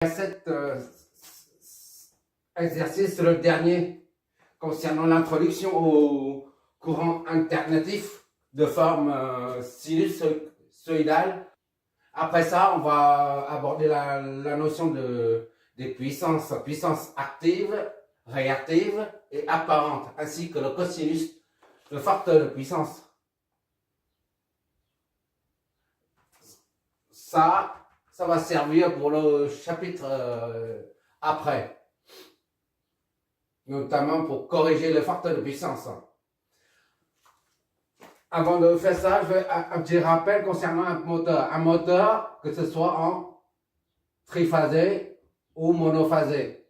Cet exercice, le dernier, concernant l'introduction au courant alternatif de forme sinusoïdale. Après ça, on va aborder la notion des puissances actives, réactives et apparentes, ainsi que le cosinus, le facteur de puissance. Ça va servir pour le chapitre après, notamment pour corriger le facteur de puissance. Avant de faire ça, je fais un petit rappel concernant un moteur. Un moteur, que ce soit en triphasé ou monophasé.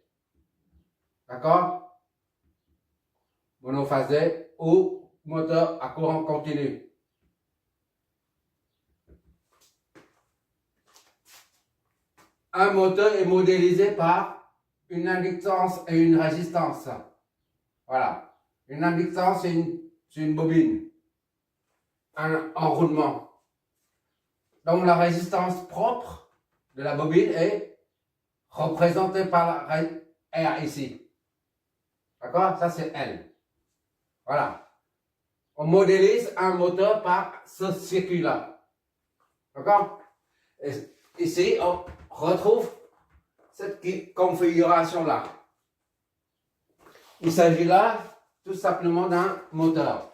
D'accord? Monophasé ou moteur à courant continu. Un moteur est modélisé par une inductance et une résistance. Voilà. Une inductance, c'est une bobine. Un enroulement. Donc la résistance propre de la bobine est représentée par R ici. D'accord? Ça c'est L. Voilà. On modélise un moteur par ce circuit-là. D'accord? Ici, on retrouve cette configuration-là. Il s'agit là tout simplement d'un moteur.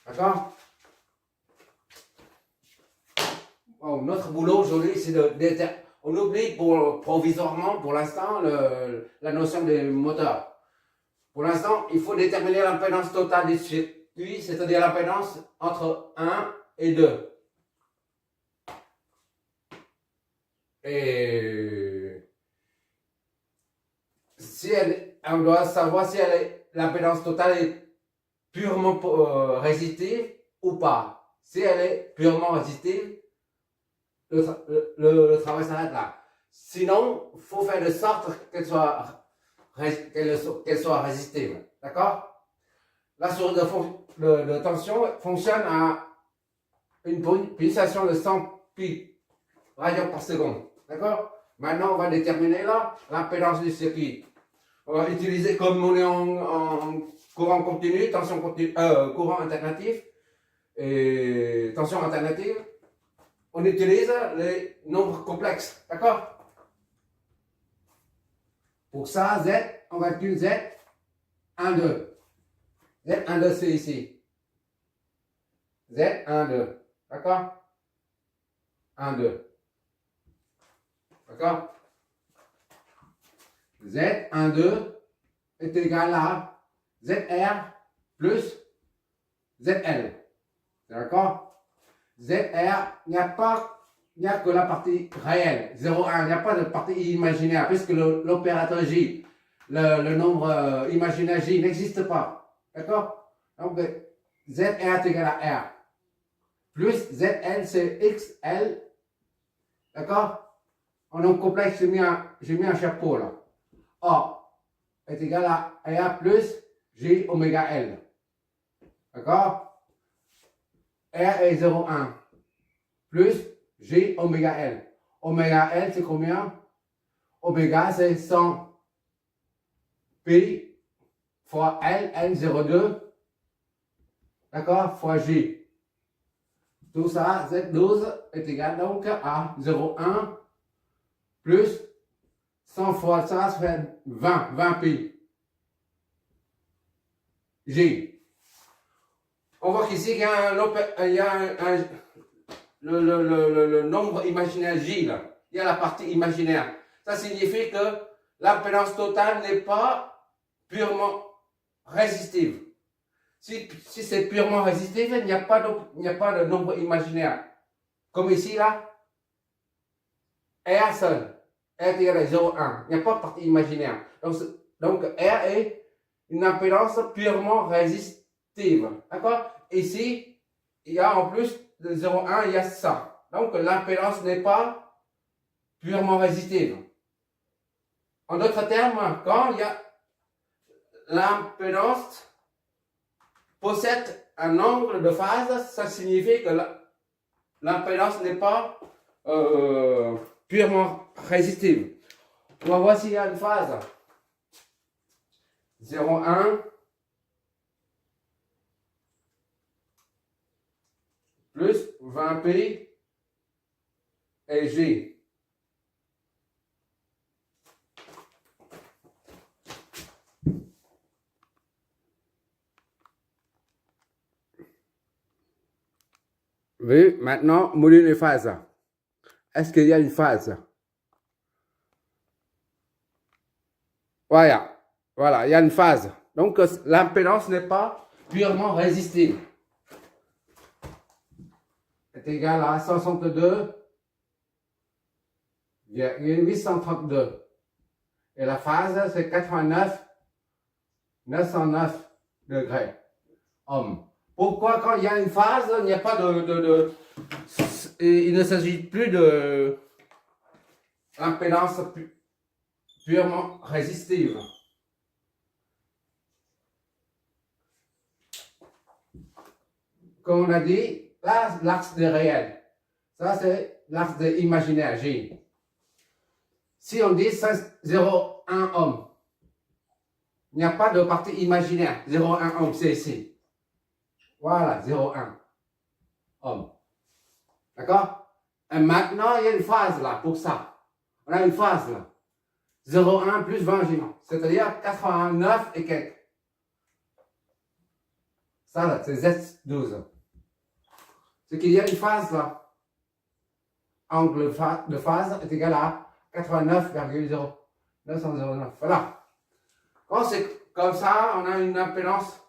D'accord? Bon, notre boulot aujourd'hui, c'est on oublie provisoirement, pour l'instant, la notion des moteurs. Pour l'instant, il faut déterminer l'impédance totale du circuit, c'est-à-dire l'impédance entre 1 et 2. Et on doit savoir si l'impédance totale est purement résistive ou pas. Si elle est purement résistive, le travail s'arrête là. Sinon, il faut faire de sorte qu'elle soit résistive. D'accord? La source de tension fonctionne à une pulsation de 100 pi radians par seconde. D'accord? Maintenant, on va déterminer là l'impédance du circuit. On va utiliser, comme on est en courant continu, tension continue, courant alternatif et tension alternative, on utilise les nombres complexes. D'accord? Pour ça, Z, on va utiliser Z, 1, 2. Z, 1, 2, c'est ici. Z, 1, 2. D'accord? 1, 2. D'accord? Z, 1, 2 est égal à ZR plus ZL. D'accord? ZR, il n'y a que la partie réelle. 0, 1, il n'y a pas de partie imaginaire, puisque l'opérateur J, le nombre imaginaire J n'existe pas. D'accord? Donc, ZR est égal à R. Plus ZL, c'est XL. D'accord? En nombre complexe, j'ai mis un chapeau là. A est égal à R plus J oméga L. D'accord? R est 0,1 plus J oméga L. Oméga L, c'est combien? Oméga, c'est 100 pi fois L, L 0,2. D'accord? Fois J. Tout ça, Z12 est égal donc à 0,1 plus 100 fois ça fait 20 pi. J. On voit qu'ici, il y a, le nombre imaginaire J, là. Il y a la partie imaginaire. Ça signifie que l'impédance totale n'est pas purement résistive. Si c'est purement résistif, il n'y a pas de nombre imaginaire. Comme ici, là, R seul. R est égal à 0,1. Il n'y a pas de partie imaginaire. Donc R est une impédance purement résistive. D'accord? Ici, il y a en plus de 0,1, il y a ça. Donc l'impédance n'est pas purement résistive. En d'autres termes, quand il y a l'impédance possède un angle de phase, ça signifie que l'impédance n'est pas purement résistive. On va voir s'il y a une phase. 0,1 plus 20π et G. Oui, maintenant, module les phases. Est-ce qu'il y a une phase? Voilà, voilà, il y a une phase. Donc, l'impédance n'est pas purement résistive. Est égal à 162,832. Et la phase, c'est 89,909 degrés. Ohm. Pourquoi quand il y a une phase, il n'y a pas il ne s'agit plus de l'impédance purement résistive. Comme on a dit, là, l'axe des réels. Ça, c'est l'axe des imaginaires, G. Si on dit 0,1 ohm, il n'y a pas de partie imaginaire. 0,1 ohm, c'est ici. Voilà, 0,1 ohm. D'accord? Et maintenant, il y a une phase là, pour ça. On a une phase là. 0,1 plus 20 G. C'est-à-dire 89 et quelques. Ça là, c'est Z12. C'est qu'il y a une phase là. Angle de phase est égal à 89,0909. Voilà. Quand c'est comme ça, on a une impédance.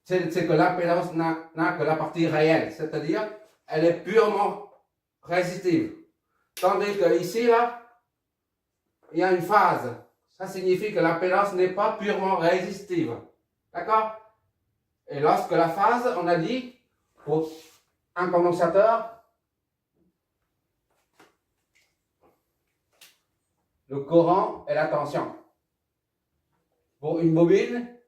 C'est que l'impédance n'a que la partie réelle, c'est-à-dire elle est purement résistive. Tandis que ici, là, il y a une phase. Ça signifie que l'impédance n'est pas purement résistive. D'accord? Et lorsque la phase, on a dit, pour un condensateur, le courant et la tension. Pour une bobine,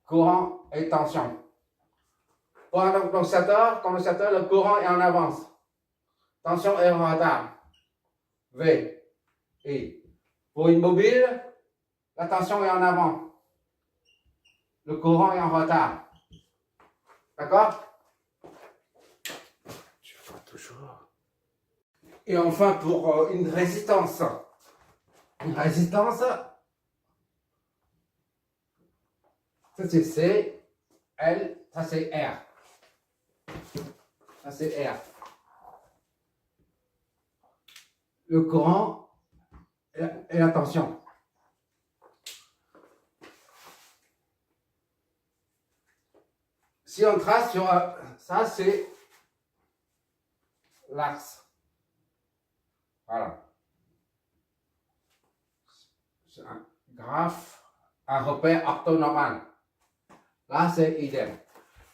courant et tension. Pour un condensateur, le courant est en avance. Tension est en retard. V. Et pour une bobine, la tension est en avant. Le courant est en retard. D'accord? Tu vois toujours. Et enfin, pour une résistance. Une résistance, ça c'est C, L, ça c'est R. Ça c'est R. Le courant et la tension. Si on trace sur ça, c'est l'axe. Voilà. C'est un graphe, un repère orthonormal. Là, c'est idem.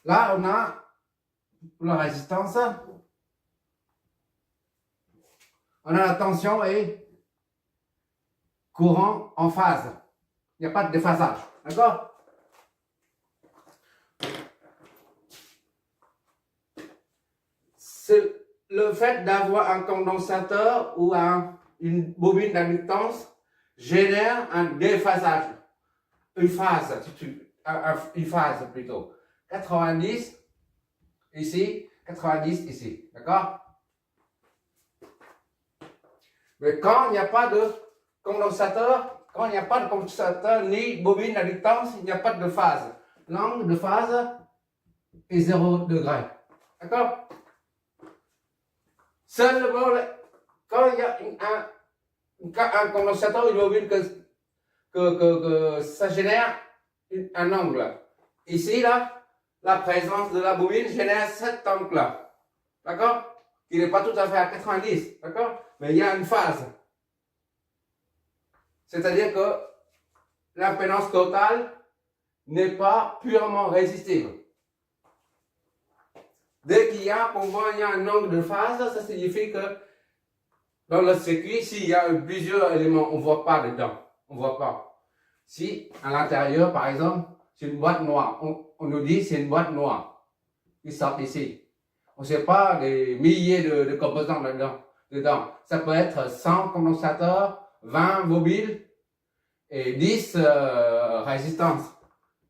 Là, on a la résistance. On a la tension et courant en phase. Il n'y a pas de déphasage. D'accord? C'est le fait d'avoir un condensateur ou une bobine d'inductance génère un déphasage. Une phase plutôt. 90 ici, 90 ici. D'accord? Mais quand il n'y a pas de condensateur, ni bobine d'inductance, il n'y a pas de phase. L'angle de phase est 0 degré. D'accord? Seulement, quand il y a un condensateur, une bobine, que ça génère un angle. Ici, là, la présence de la bobine génère cet angle-là. D'accord? Il n'est pas tout à fait à 90. D'accord? Mais il y a une phase. C'est-à-dire que l'impédance totale n'est pas purement résistive. Dès qu'il y a, pour moi, il y a un angle de phase, ça signifie que dans le circuit, s'il y a plusieurs éléments, on ne voit pas dedans. On ne voit pas. Si à l'intérieur, par exemple, c'est une boîte noire, on nous dit c'est une boîte noire qui sort ici. On ne sait pas des milliers de composants dedans. Ça peut être 100 condensateurs, 20 mobiles et 10 résistances,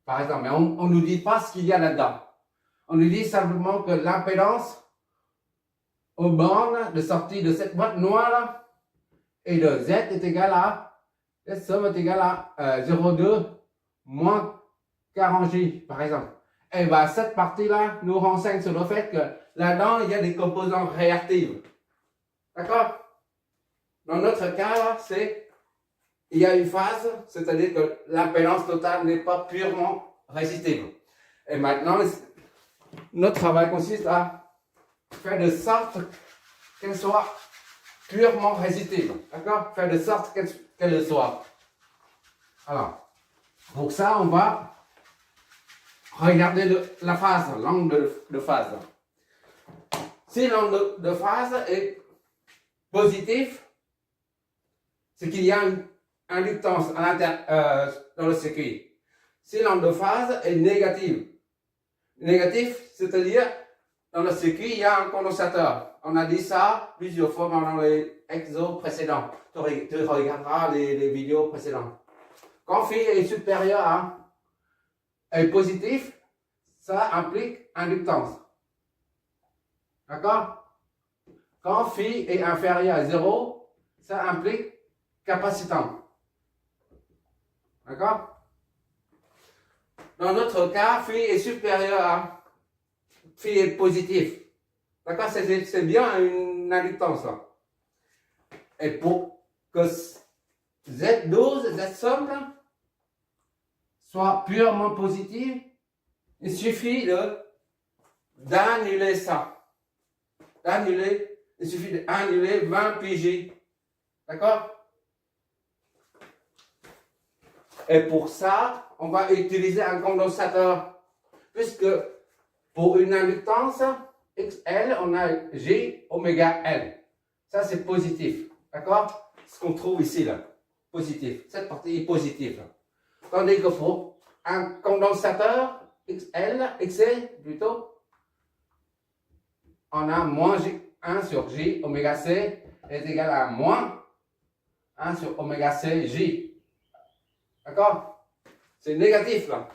par exemple. Mais on ne nous dit pas ce qu'il y a là-dedans. On nous dit simplement que l'impédance aux bornes de sortie de cette boîte noire là, et de Z est égal à, cette somme est égale à 0,2 moins 40J, par exemple. Et bien, cette partie-là nous renseigne sur le fait que là-dedans, il y a des composants réactifs. D'accord? Dans notre cas, là, il y a une phase, c'est-à-dire que l'impédance totale n'est pas purement résistive. Et maintenant, notre travail consiste à faire de sorte qu'elle soit purement résistive. D'accord? Faire de sorte qu'elle le soit. Alors, pour ça, on va regarder la phase, l'angle de phase. Si l'angle de phase est positif, c'est qu'il y a une inductance dans le circuit. Si l'angle de phase est négatif, c'est-à-dire dans le circuit, il y a un condensateur. On a dit ça plusieurs fois dans les exos précédents. Tu regarderas les vidéos précédentes. Quand phi est supérieur à est positif, ça implique inductance. D'accord? Quand phi est inférieur à 0, ça implique capacitance. D'accord? Dans notre cas, phi est supérieur à phi est positif. D'accord? C'est bien une inductance là. Et pour que Z12, Z somme soit purement positive, il suffit d'annuler ça. Il suffit d'annuler 20 PJ. D'accord? Et pour ça, on va utiliser un condensateur. Puisque pour une inductance XL, on a J oméga L. Ça, c'est positif. D'accord? Ce qu'on trouve ici, là. Positif. Cette partie est positive. Tandis que pour un condensateur XL plutôt, on a moins 1 sur J oméga C est égal à moins 1 sur oméga C J. D'accord? C'est négatif là.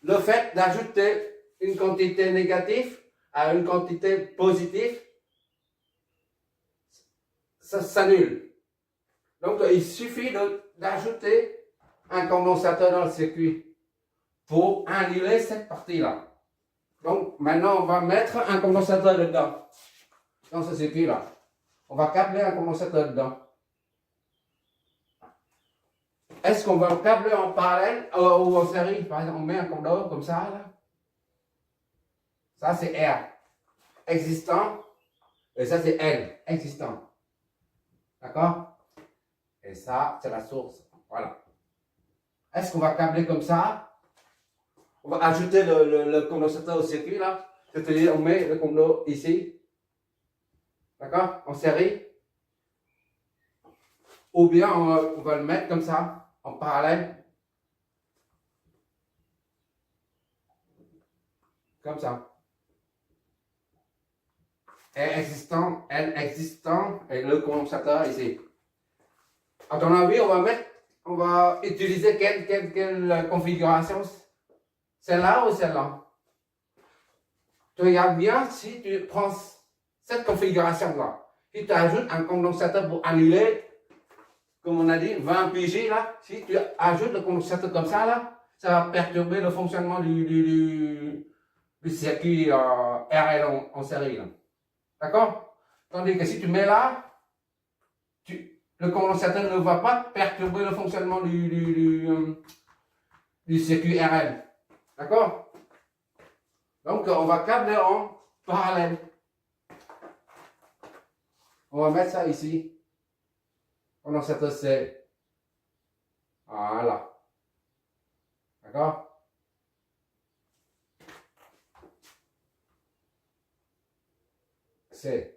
Le fait d'ajouter une quantité négative à une quantité positive, ça s'annule. Donc il suffit d'ajouter un condensateur dans le circuit pour annuler cette partie-là. Donc maintenant on va mettre un condensateur dedans, dans ce circuit-là. On va câbler un condensateur dedans. Est-ce qu'on va le câbler en parallèle ou en série? Par exemple, on met un conducteur comme ça, là. Ça c'est R, existant, et ça c'est L, existant. D'accord? Et ça, c'est la source. Voilà. Est-ce qu'on va câbler comme ça? On va ajouter le condensateur au circuit, là. C'est-à-dire, on met le conducteur ici. D'accord? En série. Ou bien, on va le mettre comme ça, en parallèle. Comme ça. R existant, L existant, et le condensateur ici. À ton avis, on va utiliser quelle configuration? Celle-là ou celle-là? Tu regardes bien si tu prends cette configuration-là. Si tu ajoutes un condensateur pour annuler, comme on a dit, 20 PJ là, si tu ajoutes le condensateur comme ça là, ça va perturber le fonctionnement du circuit RL en série. D'accord? Tandis que si tu mets là, le condensateur ne va pas perturber le fonctionnement du circuit RL. D'accord? Donc, on va câbler en parallèle. On va mettre ça ici. Condensateur C. Voilà. D'accord? C.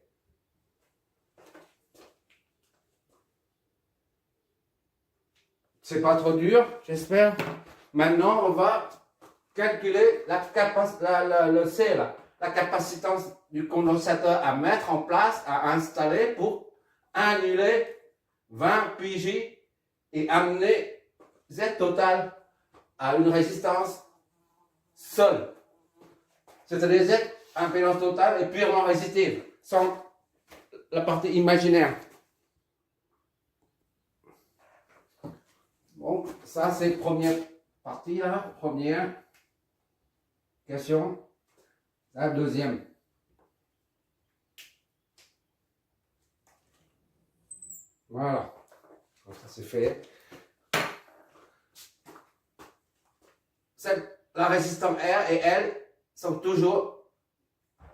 C'est pas trop dur, j'espère. Maintenant, on va calculer le C, là, la capacitance du condensateur à mettre en place, à installer pour annuler 20 PJ et amener Z total à une résistance seule. C'est-à-dire Z, impédance totale est purement résistive, sans la partie imaginaire. Bon, ça c'est première partie là, première question. La deuxième. Voilà, comme ça c'est fait. La résistance R et L sont toujours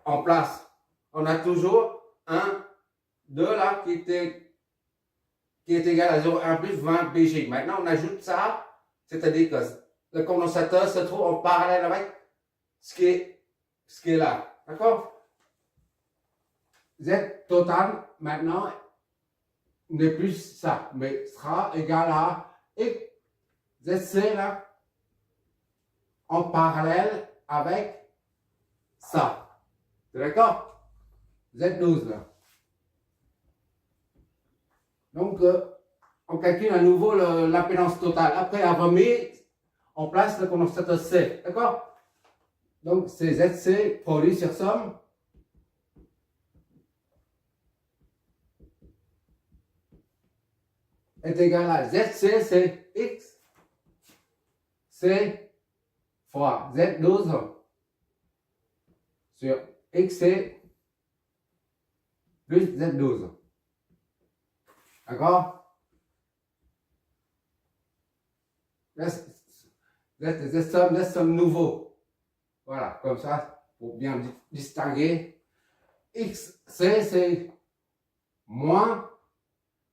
en place. On a toujours 1, 2 là qui est égal à 0,1 plus 20 BG. Maintenant on ajoute ça, c'est-à-dire que le condensateur se trouve en parallèle avec ce qui est là. D'accord? Z total maintenant n'est plus ça, mais sera égal à X, ZC là, en parallèle avec ça. D'accord? Z12 là. Donc, on calcule à nouveau l'impédance totale. Après avoir mis en place le condensateur C. D'accord? Donc, c'est ZC produit sur somme. Est égal à ZC, c'est X. C fois Z12 sur XC plus Z12. D'accord? Z-somme nouveau. Voilà, comme ça, pour bien distinguer. XC, c'est moins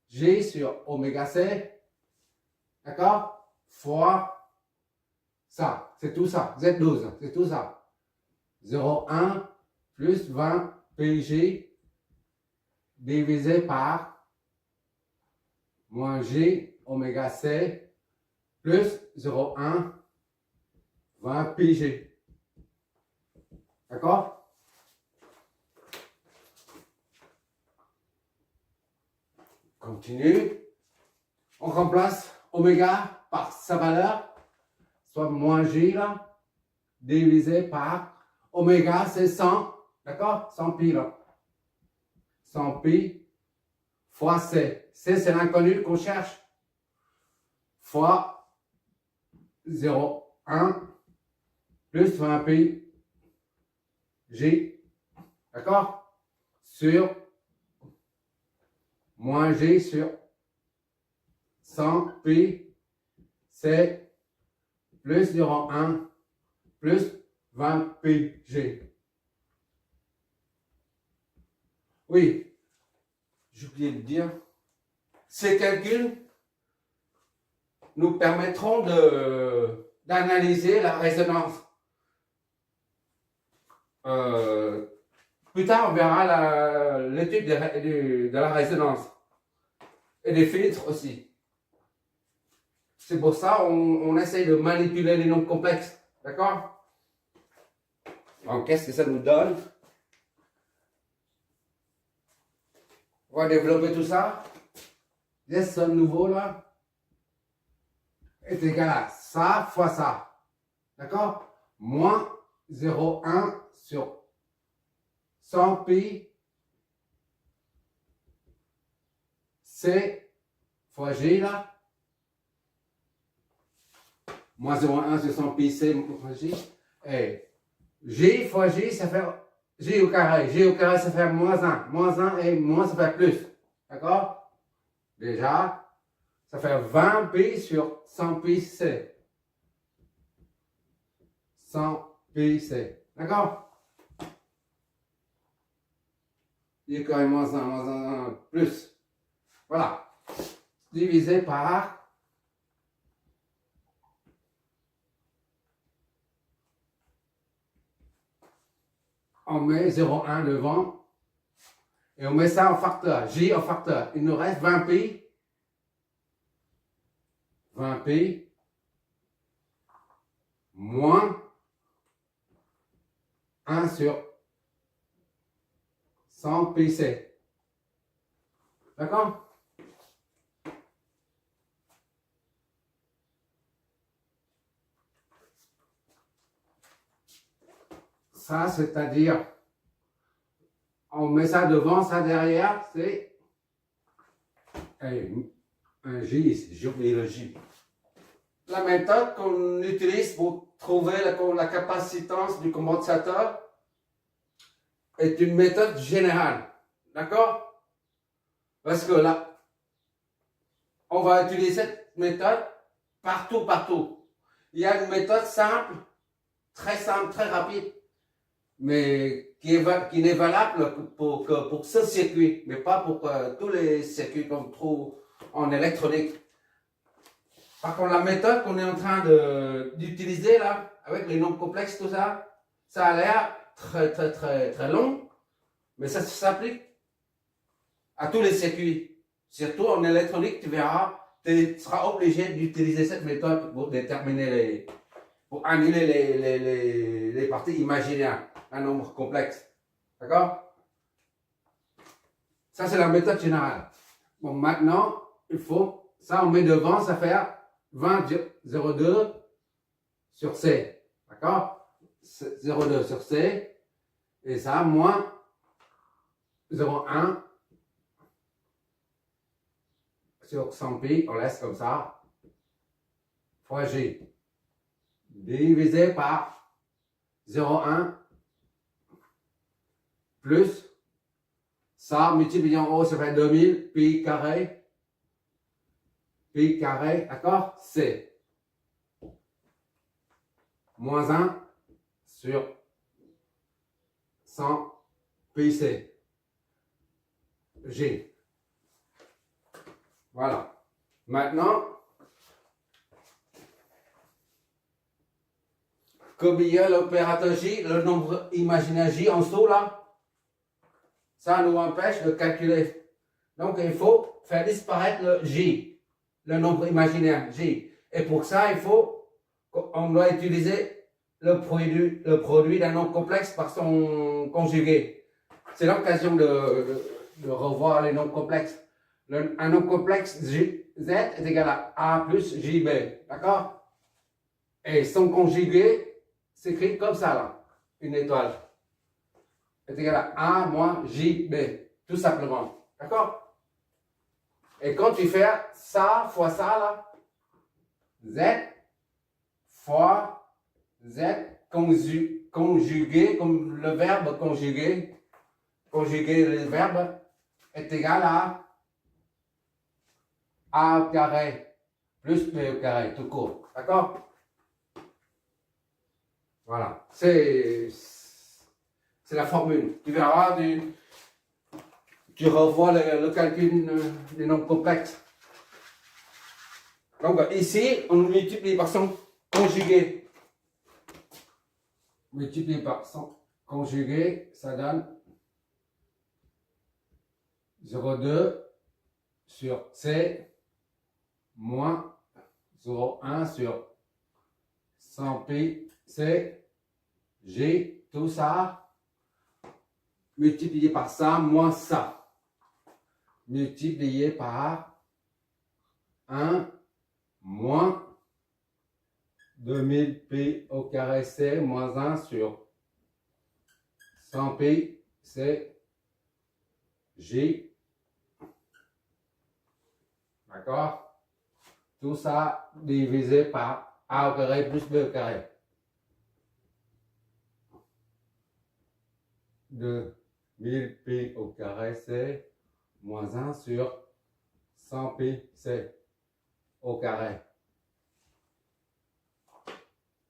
G sur oméga C. D'accord? Fois ça. C'est tout ça. Z12, c'est tout ça. 0,1 plus 20 PG divisé par moins G oméga C plus 0,1 20 PG. D'accord? Continue. On remplace oméga par sa valeur, soit moins G là, divisé par oméga, c'est 100, d'accord? 100 pi là. 100 pi fois C. C, c'est l'inconnu qu'on cherche. Fois 0,1 plus 20 pi G, d'accord? Sur moins G sur 100 pi C plus 0,1 plus 20 pi G. Oui, j'ai oublié de dire, ces calculs nous permettront d'analyser la résonance. Plus tard, on verra l'étude de la résonance et des filtres aussi. C'est pour ça on essaye de manipuler les nombres complexes. D'accord? Donc, qu'est-ce que ça nous donne? On va développer tout ça. Ce nouveau là est égal à ça fois ça. D'accord? Moins 0,1 sur 100 pi C fois G là. Moins 0,1 sur 100 pi C fois G. Et G fois G, ça fait G au carré. G au carré, ça fait moins 1. Moins 1 et moins, ça fait plus. D'accord? Déjà, ça fait 20 pi sur 100 pi C. 100 pi C. D'accord? Il y a quand même moins 1, plus. Voilà. Divisé par on met 0,1 devant et on met ça en facteur, J en facteur. Il nous reste 20 pi. 20 pi moins 1 sur 100 pi c. D'accord? Ça, c'est-à-dire, on met ça devant, ça derrière, c'est un J ici, j'ai oublié le J. La méthode qu'on utilise pour trouver la capacitance du condensateur est une méthode générale. D'accord? Parce que là, on va utiliser cette méthode partout. Il y a une méthode simple, très rapide, mais qui n'est valable pour ce circuit, mais pas pour tous les circuits qu'on trouve en électronique. Par contre, la méthode qu'on est en train d'utiliser là, avec les nombres complexes, tout ça, ça a l'air très long, mais ça s'applique à tous les circuits. Surtout en électronique, tu verras, tu seras obligé d'utiliser cette méthode pour déterminer pour annuler les parties imaginaires, un nombre complexe. D'accord? Ça, c'est la méthode générale. Bon, maintenant, il faut, ça, on met devant, ça fait 20,02 sur C. D'accord? 0,2 sur C. Et ça, moins 0,1 sur 100 pi, on laisse comme ça, fois J. Divisé par 0,1 plus ça multiplié en haut, ça fait 2000 pi carré, d'accord? C. Moins 1 sur 100 pi C. G. Voilà. Maintenant, comme il y a l'opérateur J, le nombre imaginaire J en dessous là, ça nous empêche de calculer. Donc il faut faire disparaître le J, le nombre imaginaire J. Et pour ça, on doit utiliser le produit d'un nombre complexe par son conjugué. C'est l'occasion de revoir les nombres complexes. Un nombre complexe Z est égal à A plus JB. D'accord? Et son conjugué s'écrit comme ça là. Une étoile est égal à A moins JB. Tout simplement. D'accord? Et quand tu fais ça fois ça là, Z fois Z conjugué, comme le verbe conjuguer le verbe est égal à A au carré plus B au carré, tout court. D'accord? Voilà. C'est la formule. Tu verras, tu revois le calcul des nombres complexes. Donc ici, on multiplie par son conjugué. Multiplié par son conjugué, ça donne 0,2 sur C moins 0,1 sur 100 pi C G, tout ça multiplié par ça moins ça multiplié par 1 moins 2000 pi au carré C moins 1 sur 100 pi C J. D'accord? Tout ça divisé par A au carré plus B au carré. 2000 pi au carré C moins 1 sur 100 pi C au carré.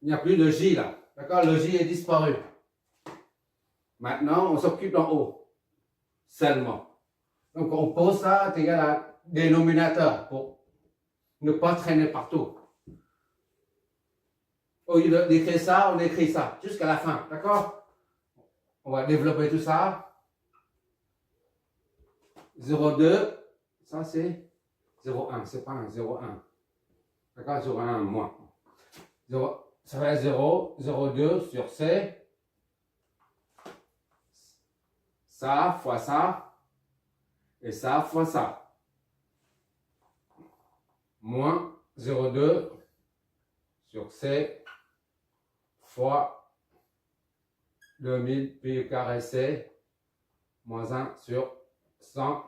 Il n'y a plus de J là. D'accord? Le J est disparu. Maintenant, on s'occupe d'en haut. Seulement. Donc, on pose ça égal à dénominateur pour ne pas traîner partout. Au lieu d'écrire ça, on écrit ça jusqu'à la fin. D'accord? On va développer tout ça. 0,2. Ça, c'est 0,1. C'est pas un 0,1. D'accord? 0,1 moins. 0, ça fait 0, 0,2 sur C ça fois ça, et ça fois ça. Moins 0,2 sur C fois 2000 pi au carré C moins 1 sur 100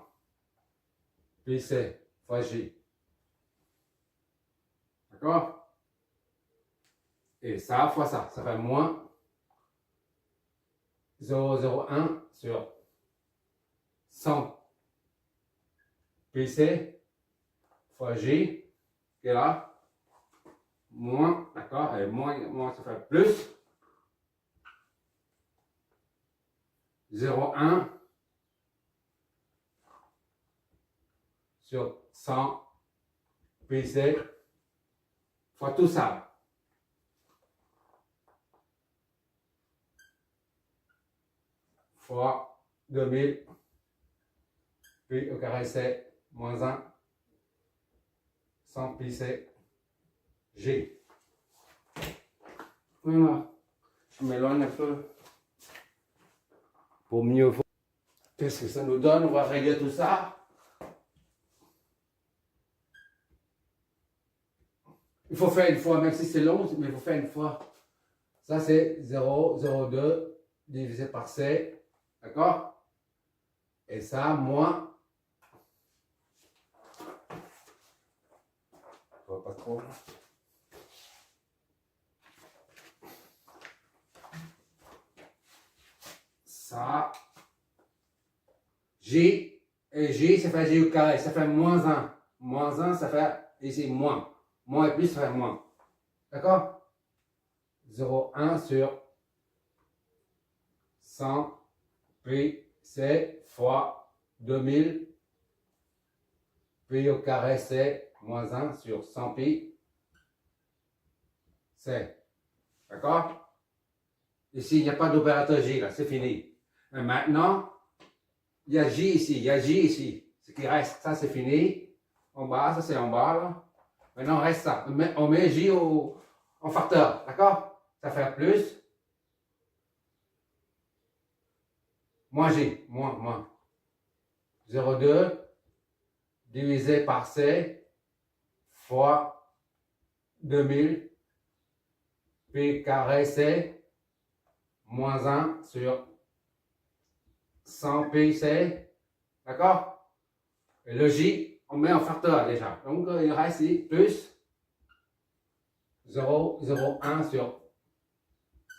pi C fois J. D'accord? Et ça fois ça, ça fait moins 0,01 sur 100 pi C fois J, qui est là, moins, d'accord, et moins ça fait plus 0,1 sur 100 pi C fois tout ça. Fois 2000 pi au carré C moins 1 100 pi C G. Voilà. Je m'éloigne un peu pour mieux voir. Qu'est-ce que ça nous donne? On va régler tout ça. Il faut faire une fois, même si c'est long, mais il faut faire une fois. Ça c'est 0,02 divisé par C. D'accord? Et ça, moins. Pas trop. Ça. J. Et J, ça fait J au carré. Ça fait moins 1. Moins 1, ça fait ici moins. Moins et plus, ça fait moins. D'accord? 0,1 sur 100 pi C fois 2000 pi au carré C moins 1 sur 100 pi C. D'accord? Ici, il n'y a pas d'opérateur J, là, c'est fini. Et maintenant, il y a J ici, il y a J ici. Ce qui reste, ça c'est fini. En bas, ça c'est en bas, là. Maintenant, reste ça. On met J en facteur, d'accord? Ça fait plus. Moins J, moins. 0,2 divisé par C fois 2000 pi carré C moins 1 sur 100 pi C. D'accord? Et le J, on met en facteur déjà. Donc, il reste ici plus 0,01 sur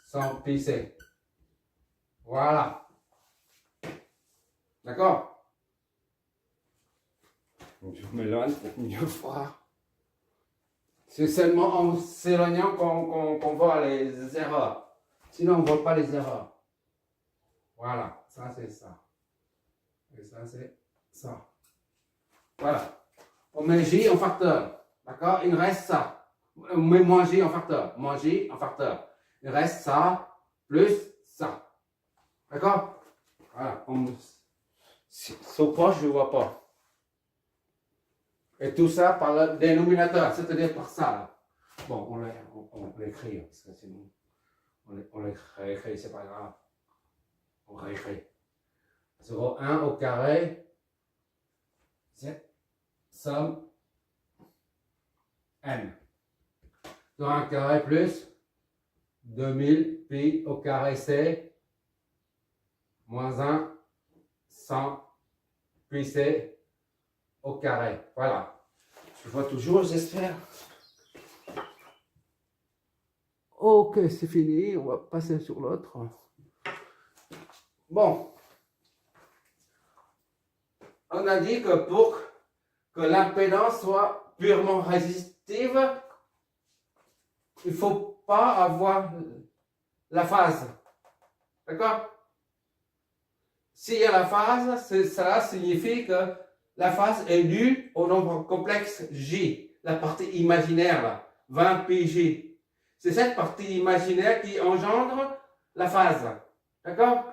100 pi C. Voilà. D'accord? Je m'éloigne pour mieux voir. C'est seulement en s'éloignant qu'on voit les erreurs. Sinon, on ne voit pas les erreurs. Voilà, ça c'est ça. Et ça c'est ça. Voilà. On met J en facteur. D'accord? Il reste ça. On met moins J en facteur. Moins J en facteur. Il reste ça plus ça. D'accord? Voilà. Sauf proche, je ne vois pas. Et tout ça par le dénominateur, c'est-à-dire par ça. Là. Bon, on l'écrit, parce que sinon, on les réécrit, c'est pas grave. On réécrit. 0,1 au carré, c'est somme n. Dans un carré plus 2000 pi au carré c moins 1 100 pi c au carré. Voilà. Tu vois toujours, j'espère. Ok, c'est fini. On va passer sur l'autre. Bon. On a dit que pour que l'impédance soit purement résistive, il ne faut pas avoir la phase. D'accord? S'il y a la phase, cela signifie que la phase est due au nombre complexe J, la partie imaginaire, là, 20 pi J. C'est cette partie imaginaire qui engendre la phase. D'accord?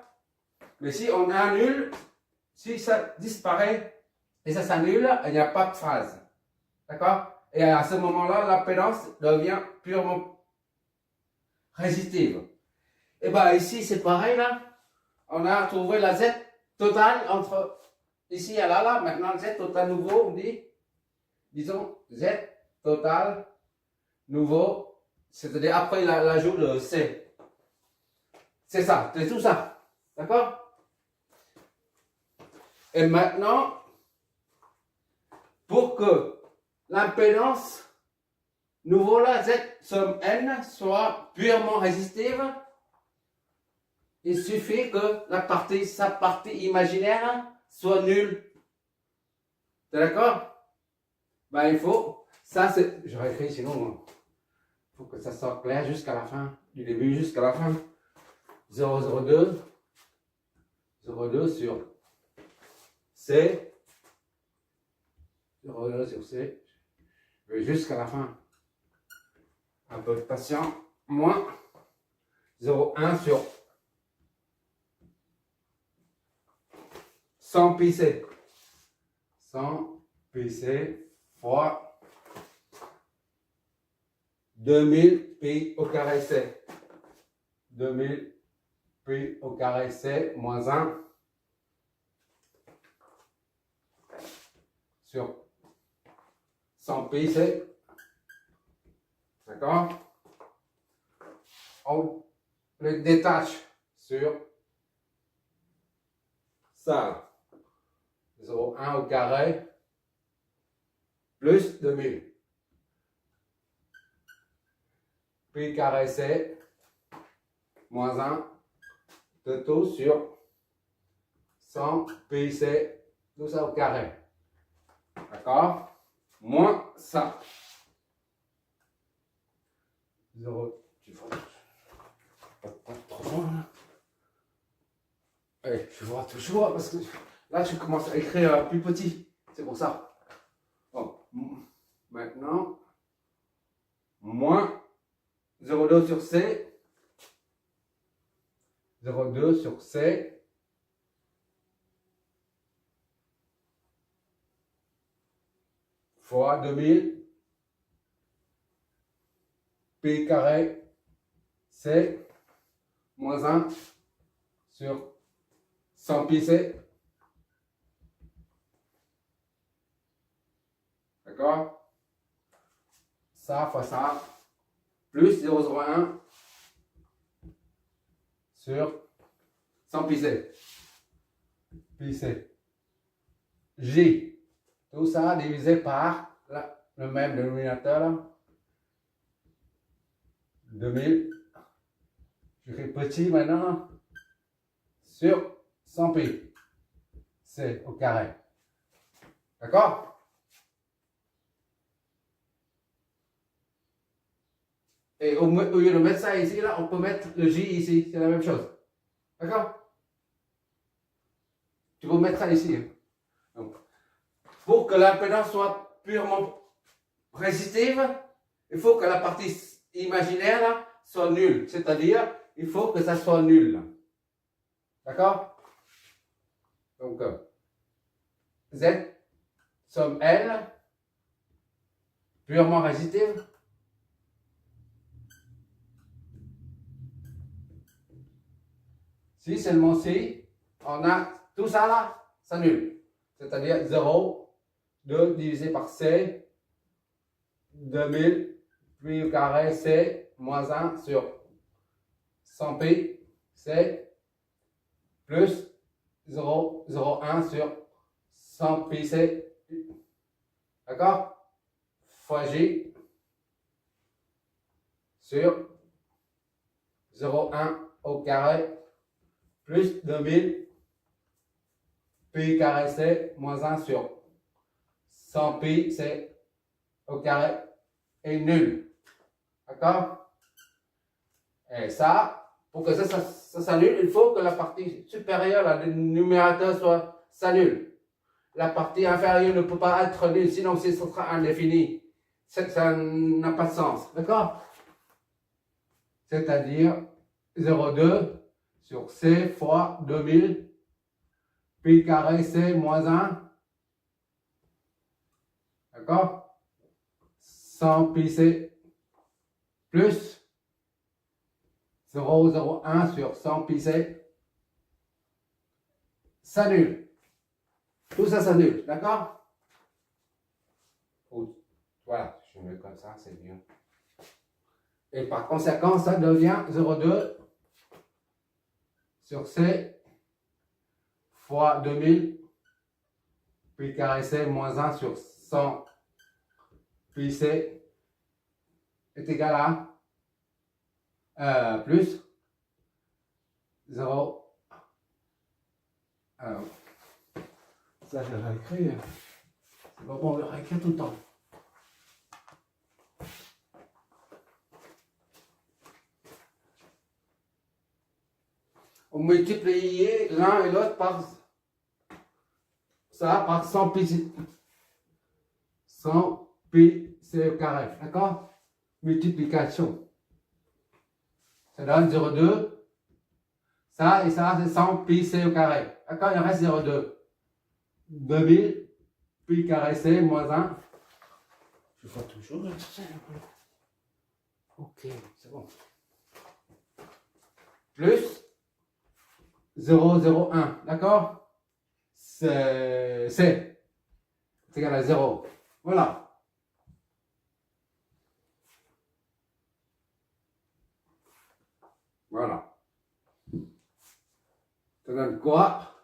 Mais si on annule, si ça disparaît et ça s'annule, il n'y a pas de phase. D'accord? Et à ce moment-là, l'impédance devient purement résistive. Et bien ici, c'est pareil là. On a trouvé la Z total entre ici et là, maintenant Z total nouveau, on dit, disons Z total nouveau, c'est-à-dire après l'ajout de C. C'est ça, c'est tout ça. D'accord? Et maintenant, pour que l'impédance nouveau là, Z somme N, soit purement résistive, il suffit que sa partie imaginaire soit nulle. T'es d'accord? Ben, il faut, ça c'est, j'aurais écrit sinon, il faut que ça soit clair jusqu'à la fin, du début jusqu'à la fin. 0,02 sur C, 0,2 sur C, jusqu'à la fin. Un peu de patience, moins 0,1 sur 100 pi C. 100 pi C fois 2000 pi au carré C. 2000 pi au carré C moins 1 sur 100 pi C. D'accord? On le détache sur ça. 0,1 au carré plus 2000. Pi carré C moins 1 de tout sur 100 pi C, tout ça au carré. D'accord? Moins ça. 0, tu vois. Pas trop loin. Allez, je vois toujours parce que là, je commence à écrire plus petit. C'est pour ça. Bon. Maintenant, moins 0,2 sur C. 0,2 sur C. Fois 2000. Pi carré C. Moins 1 sur 100 pi C. D'accord? Ça fois ça. Plus 0,01 sur 100 pi C. Pi C. J. Tout ça divisé par le même dénominateur là. 2000. Je fais petit maintenant. Sur 100 pi. C au carré. D'accord? Et au lieu de mettre ça ici, là, on peut mettre le J ici. C'est la même chose. D'accord? Tu peux mettre ça ici. Hein. Donc, pour que l'impédance soit purement résistive, il faut que la partie imaginaire là, soit nulle. C'est-à-dire, il faut que ça soit nul. D'accord? Donc, Z somme L purement résistive. Si seulement si on a tout ça là, ça nul. C'est-à-dire 0, 2 divisé par C, 2000, puis au carré C, moins 1 sur 100 pi, C, plus 0,01 sur 100 pi C. D'accord? Fois J sur 0,1 au carré plus 2000 pi carré C moins 1 sur 100 pi C au carré est nul. D'accord? Et ça, pour que ça s'annule, il faut que la partie supérieure du numérateur soit s'annule. La partie inférieure ne peut pas être nulle, sinon ce sera indéfini. Ça n'a pas de sens. D'accord? C'est-à-dire 0,2 sur C fois 2000 pi carré C moins 1. D'accord? 100 pi C plus 0,01 sur 100 pi C. s'annule. Tout ça s'annule, d'accord? Voilà, je mets comme ça, c'est mieux. Et par conséquent, ça devient 0,2 sur C fois 2000 pi carré C moins 1 sur 100 pi C est égal à plus 0. Alors, ça, je vais réécrire. C'est pas bon de réécrire tout le temps. On multiplie l'un et l'autre par ça, par 100 pi, 100 pi c au carré. D'accord? Multiplication. Ça donne 0,2. Ça et ça, c'est 100 pi c au carré. D'accord? Il en reste 0,2. 2000 pi carré c moins 1. Je vois toujours. Ok, c'est bon. Plus 0,01. D'accord? C'est égal à 0. Voilà. Voilà. Ça donne quoi?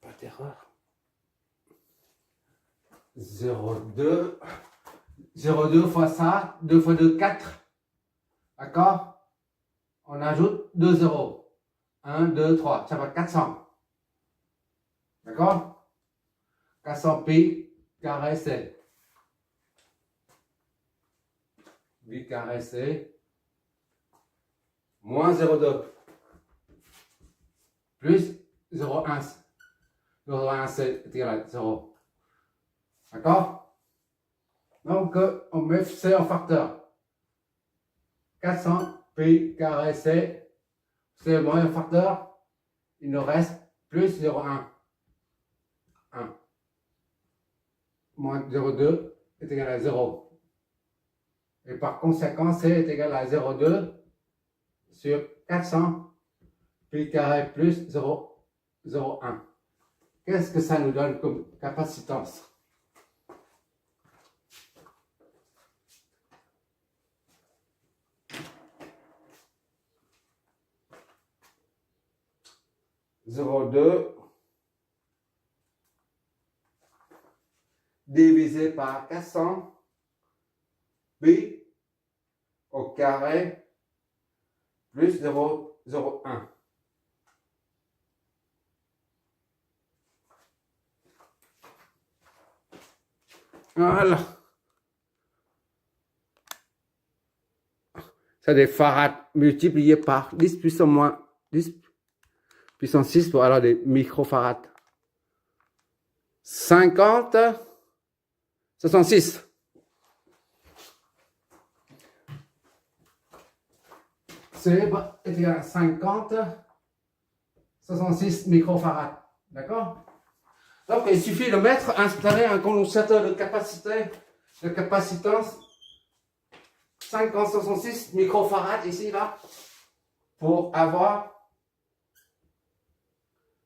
Pas d'erreur. 0,2. 0,2 fois ça. 2 fois 2, 4. D'accord? On ajoute 2 zéros. 1, 2, 3. Ça fait 400. D'accord? 400 pi carré C. Pi carré C. Moins 0,2. Plus 0,1. 0,1 C est égal à 0. D'accord? Donc, on met C en facteur. 400 pi carré C. C'est moins un facteur. Il nous reste plus 0,1. 1. Moins 0,2 est égal à 0. Et par conséquent, C est égal à 0,2 sur 400 pi carré plus 0,01. Qu'est-ce que ça nous donne comme capacitance? « 0,2 divisé par 400 pi au carré plus 0,01. Voilà. C'est des farads multipliés par 10 puissance moins 10 puissance 6 pour alors des microfarads. 50, 66. C est égal à 50, 66 microfarads. D'accord? Donc, il suffit de installer un condensateur de capacitance 50, 66 microfarads ici, là, pour avoir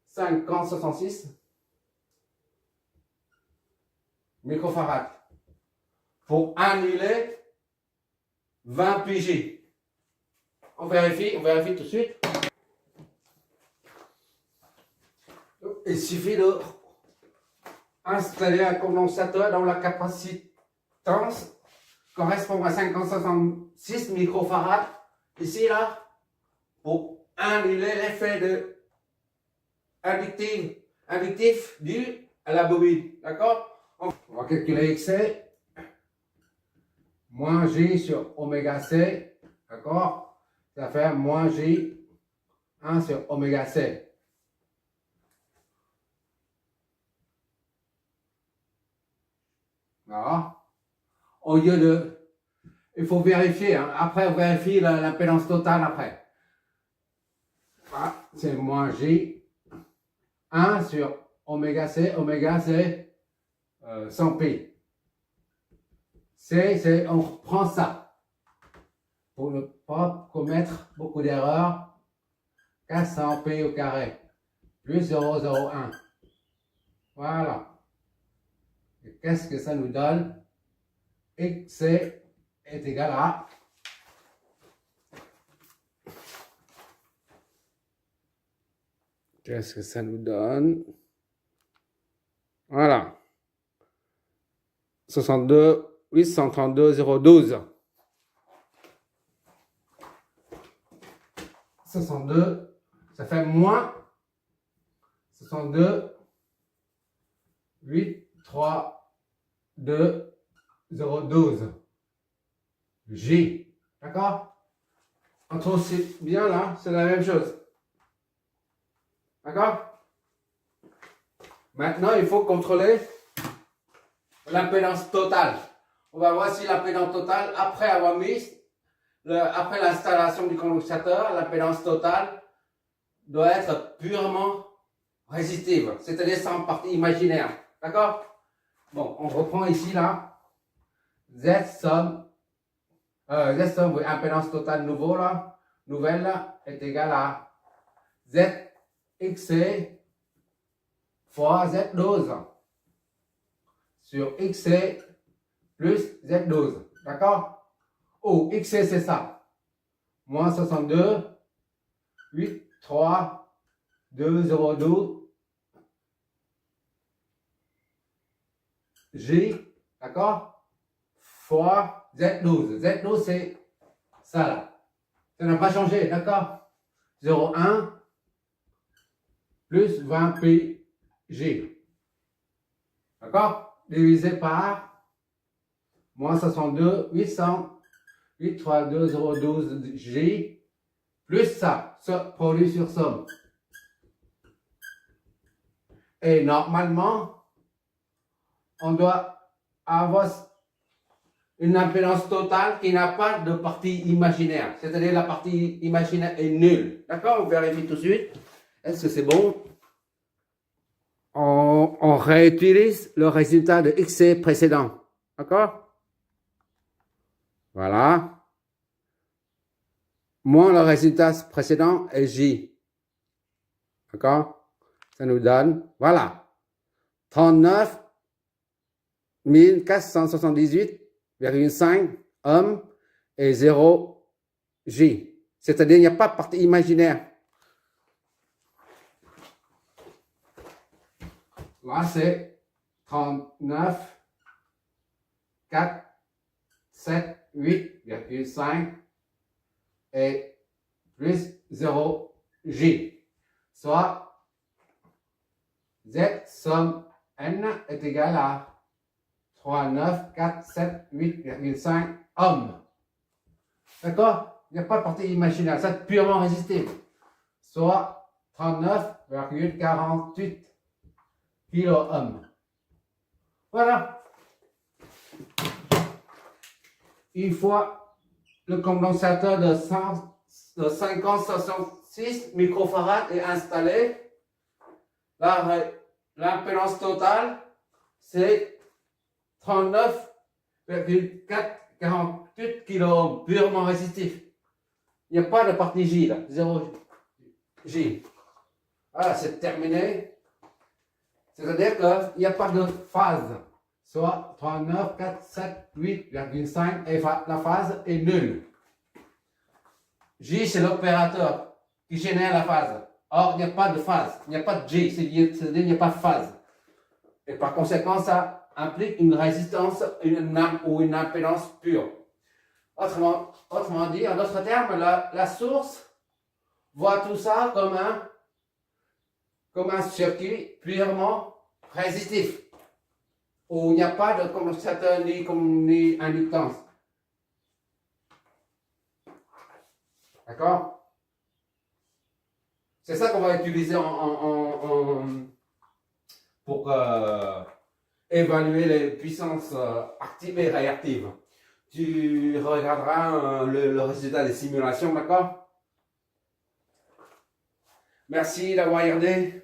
50, 66 microfarads. Pour annuler 20 PJ. On vérifie tout de suite. Il suffit de installer un condensateur dont la capacitance correspond à 50-66 microfarads, ici, là, pour annuler l'effet de inductif dû à la bobine. D'accord? On va calculer XC, moins J sur oméga C, d'accord? Ça va faire moins J 1 sur oméga C. Voilà. Au lieu de... Il faut vérifier, hein. Après on vérifie l'impédance totale après. Voilà. C'est moins J 1 sur oméga C. Oméga c'est 100 pi. On reprend ça. Pour ne pas commettre beaucoup d'erreurs, 400 pi au carré, plus 0,01. Voilà. Qu'est-ce que ça nous donne? Xc est égal à qu'est-ce que ça nous donne? Voilà. 62 832 012. 62, ça fait moins 62 8 3 2 0 12. J. D'accord? Entre aussi bien là, c'est la même chose. D'accord? Maintenant, il faut contrôler l'impédance totale. On va voir si l'impédance totale, après avoir mis, après l'installation du condensateur, l'impédance totale doit être purement résistive, c'est-à-dire sans partie imaginaire. D'accord? Bon, on reprend ici là. Z somme, oui, impédance totale nouveau là, nouvelle là, est égal à ZXC fois Z12 sur XC plus Z12. D'accord? Oh, XC c'est ça. Moins 62, 8, 3, 2, 0, 12. J, d'accord? Fois Z12. Z12 c'est ça là. Ça n'a pas changé, d'accord? 0,1 plus 20 pi J. D'accord? Divisé par moins 62, 800, 8, 3, 2, 0, 12 J, plus ça, produit sur somme. Et normalement, on doit avoir une impédance totale qui n'a pas de partie imaginaire. C'est-à-dire la partie imaginaire est nulle. D'accord? On vérifie tout de suite. Est-ce que c'est bon? On réutilise le résultat de XC précédent. D'accord? Voilà. Moins le résultat précédent est J. D'accord? Ça nous donne, voilà, 39 478,5 ohms et 0 J. C'est-à-dire, il n'y a pas de partie imaginaire. Là, c'est 39 4 7 8,5 et plus 0 J. Soit Z somme N est égal à 3, 9, 4, 7, 8,5 ohms. D'accord? Il n'y a pas de partie imaginaire, c'est purement résistif. Soit 39,48 kilo-ohms. Voilà. Une fois le condensateur de 50-66 microfarads est installé, l'impédance totale, c'est 39,448 kilo purement résistif. Il n'y a pas de partie J là, 0 J. Voilà, c'est terminé. C'est-à-dire qu'il n'y a pas de phase. Soit 39, 4, 7, 8,5 et la phase est nulle. J, c'est l'opérateur qui génère la phase. Or, il n'y a pas de phase, il n'y a pas de J, c'est-à-dire qu'il n'y a pas de phase. Et par conséquent, ça implique une résistance ou une impédance pure. Autrement dit, en d'autres termes, la source voit tout ça comme un circuit purement résistif, où il n'y a pas de condensateur ni inductance. D'accord? C'est ça qu'on va utiliser pour évaluer les puissances actives et réactives. Tu regarderas le résultat des simulations, d'accord? Merci d'avoir regardé.